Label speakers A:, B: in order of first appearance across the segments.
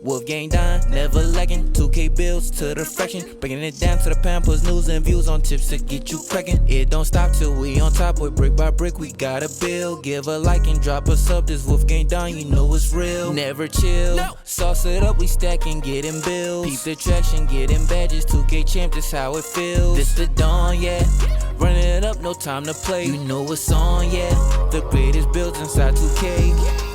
A: WolfGxngDon, never lacking. 2K bills to the fraction, breaking it down to the pound, puts news and views on tips to get you cracking. It don't stop till we on top, boy, brick by brick, we gotta build. Give a like and drop a sub, this WolfGxngDon, you know it's real. Never chill, sauce it up, we stacking, getting bills. Peep the traction, getting badges, 2K champ, this how it feels. This the dawn, yeah, running it up, no time to play. You know what's on, yeah, the greatest builds inside 2K.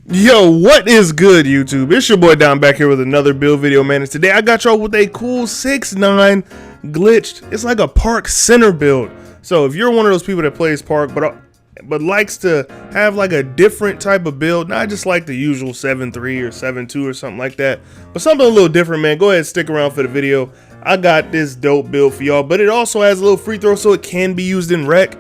B: Yo, what is good, YouTube? It's your boy Don back here with another build video, man. And today I got y'all with a cool 6'9" glitched. It's like a park center build. So if you're one of those people that plays park but likes to have like a different type of build, not just like the usual 7'3" or 7'2" or something like that, but something a little different, man, go ahead and stick around for the video. I got this dope build for y'all, but it also has a little free throw, so it can be used in rec,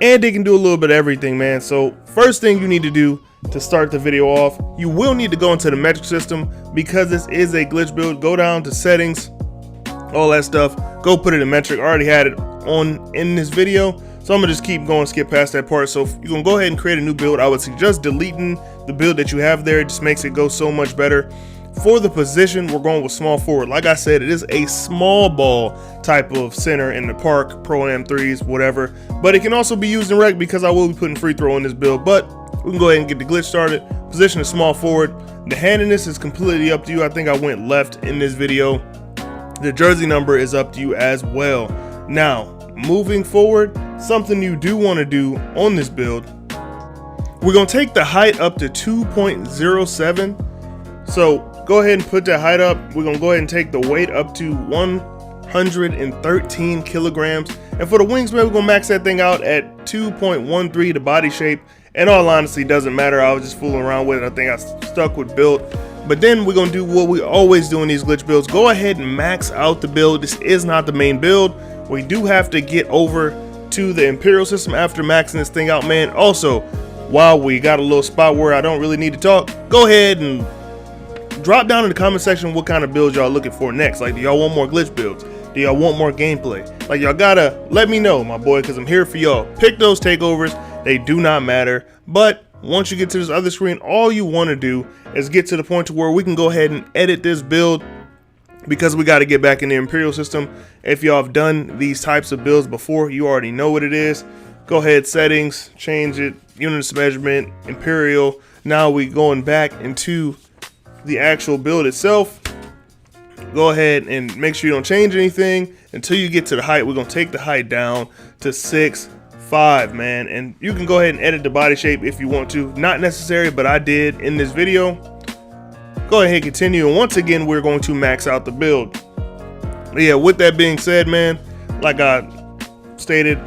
B: and it can do a little bit of everything, man. So first thing you need to do to start the video off, you will need to go into the metric system because this is a glitch build. Go down to settings, all that stuff, go put it in metric. I already had it on in this video, so I'm gonna just keep going, skip past that part. So you're gonna go ahead and create a new build. I would suggest deleting the build that you have there. It just makes it go so much better. For the position, we're going with small forward. Like I said, it is a small ball type of center in the park, pro-am threes, whatever, but it can also be used in rec because I will be putting free throw in this build. But we can go ahead and get the glitch started. Position is small forward. The handedness is completely up to you. I think I went left in this video. The jersey number is up to you as well. Now, moving forward, something you do want to do on this build, we're going to take the height up to 2.07. So go ahead and put that height up. We're going to go ahead and take the weight up to 113 kilograms. And for the wingspan, we're going to max that thing out at 2.13. The body shape, in all honesty, doesn't matter. I was just fooling around with it. I think I stuck with build. But then we're going to do what we always do in these glitch builds. Go ahead and max out the build. This is not the main build. We do have to get over to the Imperial system after maxing this thing out, man. Also, while we got a little spot where I don't really need to talk, go ahead and drop down in the comment section what kind of builds y'all looking for next. Like, do y'all want more glitch builds? Do y'all want more gameplay? Like, y'all gotta let me know, my boy, because I'm here for y'all. Pick those takeovers. They do not matter. But once you get to this other screen, all you want to do is get to the point to where we can go ahead and edit this build, because we got to get back in the Imperial system. If y'all have done these types of builds before, you already know what it is. Go ahead, settings, change it, units of measurement, Imperial. Now we going back into the actual build itself. Go ahead and make sure you don't change anything until you get to the height. We're going to take the height down to 6'5", man, and you can go ahead and edit the body shape if you want to. Not necessary, but I did in this video. Go ahead and continue, and once again we're going to max out the build. Yeah, with that being said, man, like I stated,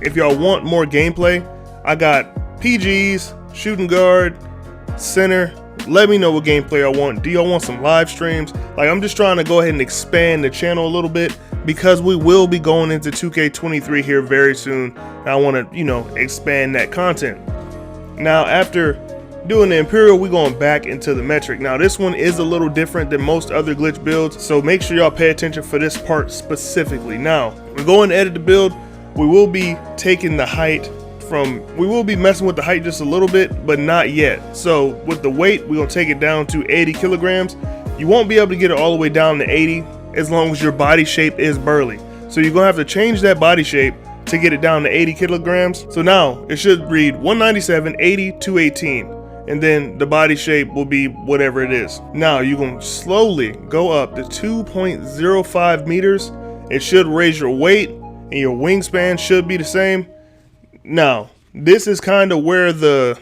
B: if y'all want more gameplay, I got PGs, shooting guard, center. Let me know what gameplay I want. Do y'all want some live streams? Like, I'm just trying to go ahead and expand the channel a little bit because we will be going into 2K23 here very soon. I want to, you know, expand that content. Now, after doing the Imperial, we're going back into the metric. Now, this one is a little different than most other glitch builds, so make sure y'all pay attention for this part specifically. Now, we're going to edit the build. We will be taking the height we will be messing with the height just a little bit, but not yet. So with the weight, we're gonna take it down to 80 kilograms. You won't be able to get it all the way down to 80 as long as your body shape is burly. So you're gonna have to change that body shape to get it down to 80 kilograms. So now it should read 197, 80, 218, and then the body shape will be whatever it is. Now you're gonna slowly go up to 2.05 meters. It should raise your weight, and your wingspan should be the same. Now, this is kind of where the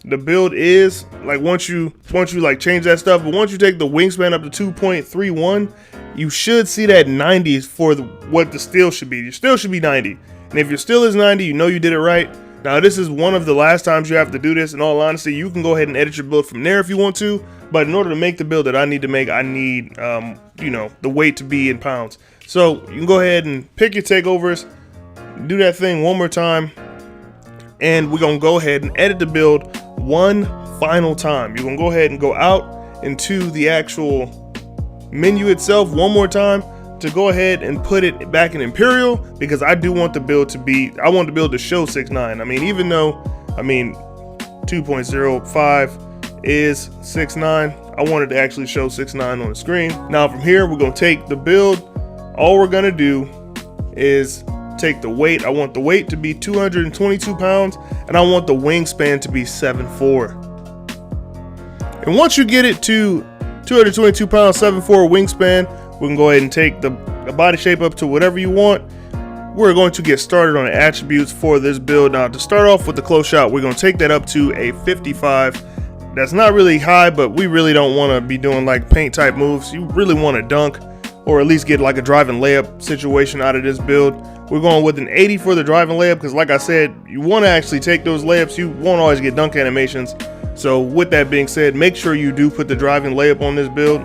B: build is. Like, once you like change that stuff, but once you take the wingspan up to 2.31, you should see that 90 for what the steel should be. Your steel should be 90, and if your steel is 90, you know you did it right. Now, this is one of the last times you have to do this. In all honesty, you can go ahead and edit your build from there if you want to, but in order to make the build that I need to make, I need you know, the weight to be in pounds. So you can go ahead and pick your takeovers. Do that thing one more time, and we're gonna go ahead and edit the build one final time. You're gonna go ahead and go out into the actual menu itself one more time to go ahead and put it back in Imperial, because I do want the build to be, I want the build to show 6'9". I mean, even though, I mean, 2.05 is 6'9". I wanted to actually show 6'9" on the screen. Now from here, we're gonna take the build. All we're gonna do is take the weight. I want the weight to be 222 pounds, and I want the wingspan to be 7'4". And once you get it to 222 pounds, 7'4" wingspan, we can go ahead and take the body shape up to whatever you want. We're going to get started on the attributes for this build. Now to start off with the close shot, we're going to take that up to a 55. That's not really high, but we really don't want to be doing like paint type moves. You really want to dunk, or at least get like a driving layup situation out of this build. We're going with an 80 for the driving layup because, like I said, you want to actually take those layups. You won't always get dunk animations. So with that being said, make sure you do put the driving layup on this build.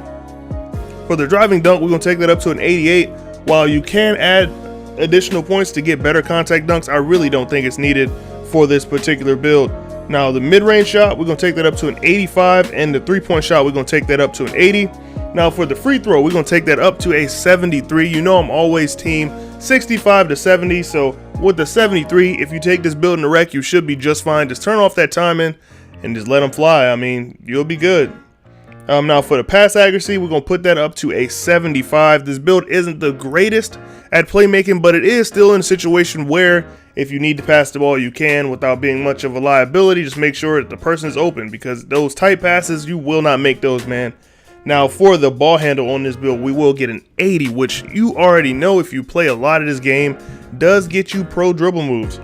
B: For the driving dunk, we're going to take that up to an 88. While you can add additional points to get better contact dunks, I really don't think it's needed for this particular build. Now the mid-range shot, we're going to take that up to an 85, and the three-point shot, we're going to take that up to an 80. Now for the free throw, we're going to take that up to a 73. You know I'm always team 65 to 70, so with the 73, if you take this build in the rec, you should be just fine. Just turn off that timing and just let them fly. I mean, you'll be good. Now for the pass accuracy, we're going to put that up to a 75. This build isn't the greatest at playmaking, but it is still in a situation where if you need to pass the ball, you can without being much of a liability. Just make sure that the person is open, because those tight passes, you will not make those, man. Now for the ball handle on this build, we will get an 80, which you already know if you play a lot of this game, does get you pro dribble moves.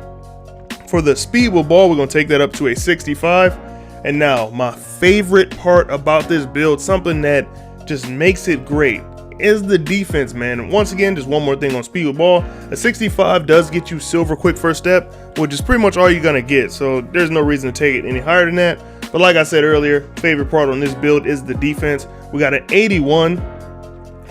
B: For the speed with ball, we're going to take that up to a 65. And now my favorite part about this build, something that just makes it great, is the defense, man. And once again, just one more thing on speed with ball. A 65 does get you silver quick first step, which is pretty much all you're gonna get. So there's no reason to take it any higher than that. But like I said earlier, favorite part on this build is the defense. We got an 81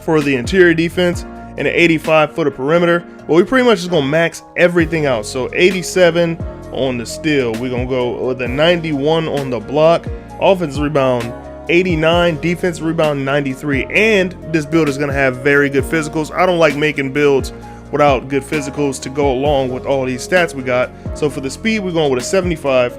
B: for the interior defense and an 85 for the perimeter. But we pretty much just gonna max everything out. So 87 on the steal. We're gonna go with a 91 on the block. Offensive rebound 89, defensive rebound 93, and this build is going to have very good physicals. I don't like making builds without good physicals to go along with all these stats we got. So for the speed, we're going with a 75.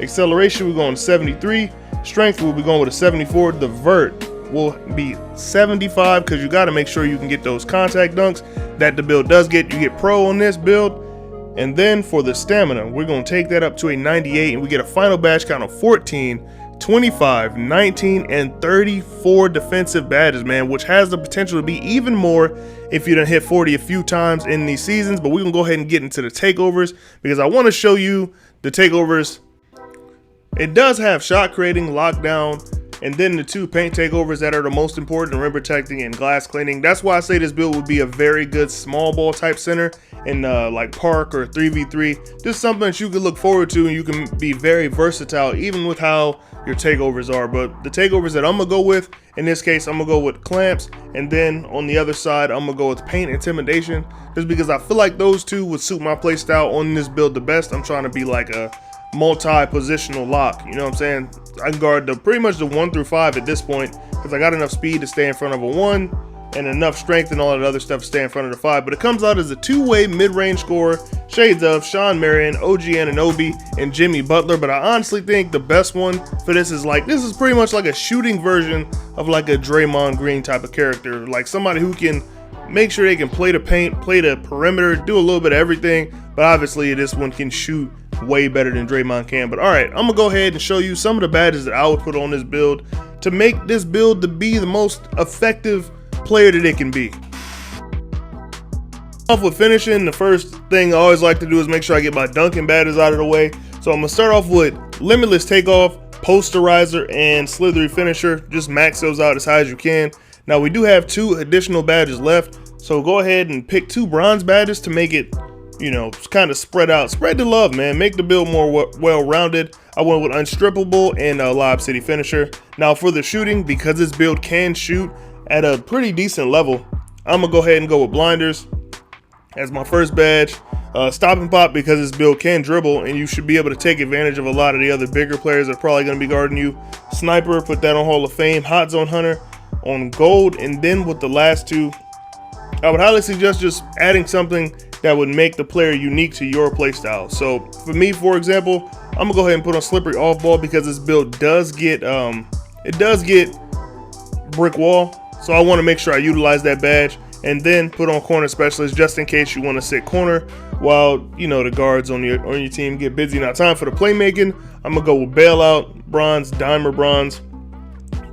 B: Acceleration, we're going 73. Strength, we'll be going with a 74. The vert will be 75, because you got to make sure you can get those contact dunks that the build does get. You get pro on this build. And then for the stamina, we're going to take that up to a 98, and we get a final badge count of 14, 25, 19, and 34 defensive badges, man, which has the potential to be even more if you done hit 40 a few times in these seasons. But we're gonna go ahead and get into the takeovers, because I want to show you the takeovers. It does have shot creating, lockdown, and then the two paint takeovers that are the most important, rim protecting and glass cleaning. That's why I say this build would be a very good small ball type center in like park or 3v3. Just something that you can look forward to, and you can be very versatile even with how your takeovers are. But the takeovers that I'm gonna go with, in this case, I'm gonna go with clamps, and then on the other side, I'm gonna go with paint intimidation, just because I feel like those two would suit my play style on this build the best. I'm trying to be like a multi-positional lock, you know what I'm saying? I can guard pretty much the 1 through 5 at this point, because I got enough speed to stay in front of a 1 and enough strength and all that other stuff to stay in front of the 5. But it comes out as a two-way mid-range scorer, shades of Sean Marion, OG Anunoby, and Jimmy Butler. But I honestly think the best one for this is pretty much like a shooting version of like a Draymond Green type of character, like somebody who can make sure they can play the paint, play the perimeter, do a little bit of everything. But obviously this one can shoot way better than Draymond can. But all right, I'm gonna go ahead and show you some of the badges that I would put on this build to make this build to be the most effective player that it can be. Off with finishing, the first thing I always like to do is make sure I get my dunking badges out of the way. So I'm gonna start off with limitless takeoff, posterizer, and slithery finisher. Just max those out as high as you can. Now we do have 2 additional badges left, so go ahead and pick 2 bronze badges to make it, you know, kind of spread out. Spread the love, man. Make the build more well-rounded. I went with unstrippable and Lob City finisher. Now for the shooting, because this build can shoot at a pretty decent level, I'm gonna go ahead and go with blinders as my first badge. Stop and pop, because this build can dribble, and you should be able to take advantage of a lot of the other bigger players that are probably gonna be guarding you. Sniper, put that on Hall of Fame. Hot Zone Hunter on gold. And then with the last 2, I would highly suggest just adding something that would make the player unique to your playstyle. So for me, for example, I'm gonna go ahead and put on slippery off ball because this build does get brick wall, so I want to make sure I utilize that badge. And then put on corner specialist just in case you want to sit corner while, you know, the guards on your team get busy. Now, time for the playmaking. I'm gonna go with bailout bronze, dimer bronze,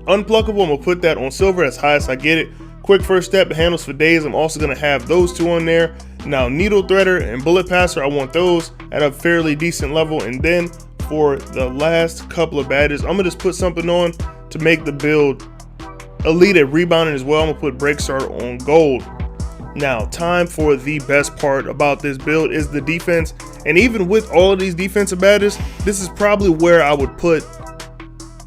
B: unpluckable. I'm gonna put that on silver as high as I get it. Quick first step, handles for days. I'm also gonna have those two on there. Now, needle threader and bullet passer, I want those at a fairly decent level. And then for the last couple of badges, I'm gonna just put something on to make the build elite at rebounding as well. I'm gonna put break start on gold. Now, time for the best part about this build is the defense. And even with all of these defensive badges, this is probably where I would put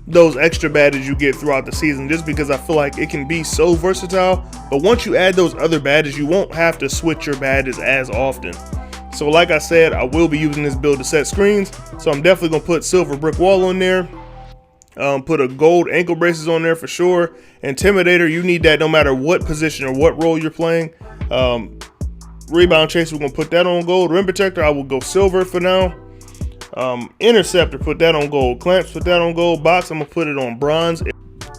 B: those extra badges you get throughout the season, just because I feel like it can be so versatile. But once you add those other badges, you won't have to switch your badges as often. So like I said, I will be using this build to set screens, so I'm definitely gonna put silver brick wall on there. Put a gold ankle braces on there for sure. Intimidator, you need that no matter what position or what role you're playing. Rebound chaser, we're gonna put that on gold. Rim protector, I will go silver for now. Interceptor, put that on gold. Clamps, put that on gold. Box, I'm gonna put it on bronze.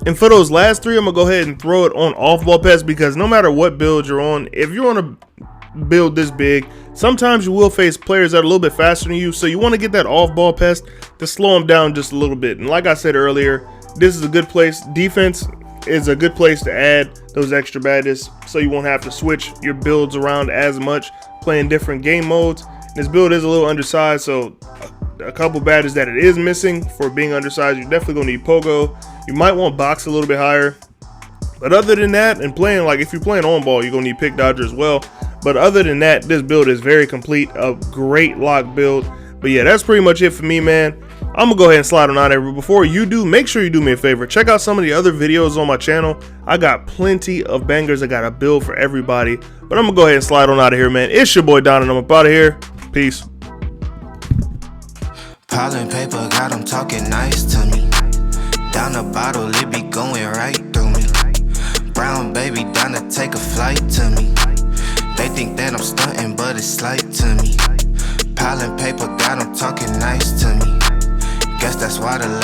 B: And for those last three, I'm gonna go ahead and throw it on off ball pass, because no matter what build you're on, if you're on a build this big, sometimes you will face players that are a little bit faster than you, so you want to get that off ball pass to slow them down just a little bit. And like I said earlier, this is a good place. Defense is a good place to add those extra badges, so you won't have to switch your builds around as much, playing different game modes. This build is a little undersized, so a couple badges that it is missing for being undersized. You're definitely gonna need pogo. You might want box a little bit higher, but other than that, and playing, like if you're playing on ball, you're gonna need pick dodger as well. But other than that, this build is very complete, a great lock build. But yeah, that's pretty much it for me, man. I'm gonna go ahead and slide on out of here. Before you do, make sure you do me a favor. Check out some of the other videos on my channel. I got plenty of bangers. I got a build for everybody. But I'm gonna go ahead and slide on out of here, man. It's your boy Don, and I'm up out of here. Peace.
C: Piling paper, got them talking nice to me. Down the bottle, it be going right through me. Brown baby, down to take a flight to me. They think that I'm stunting, but it's slight to me. Piling paper, got them talking nice to me. Guess that's why the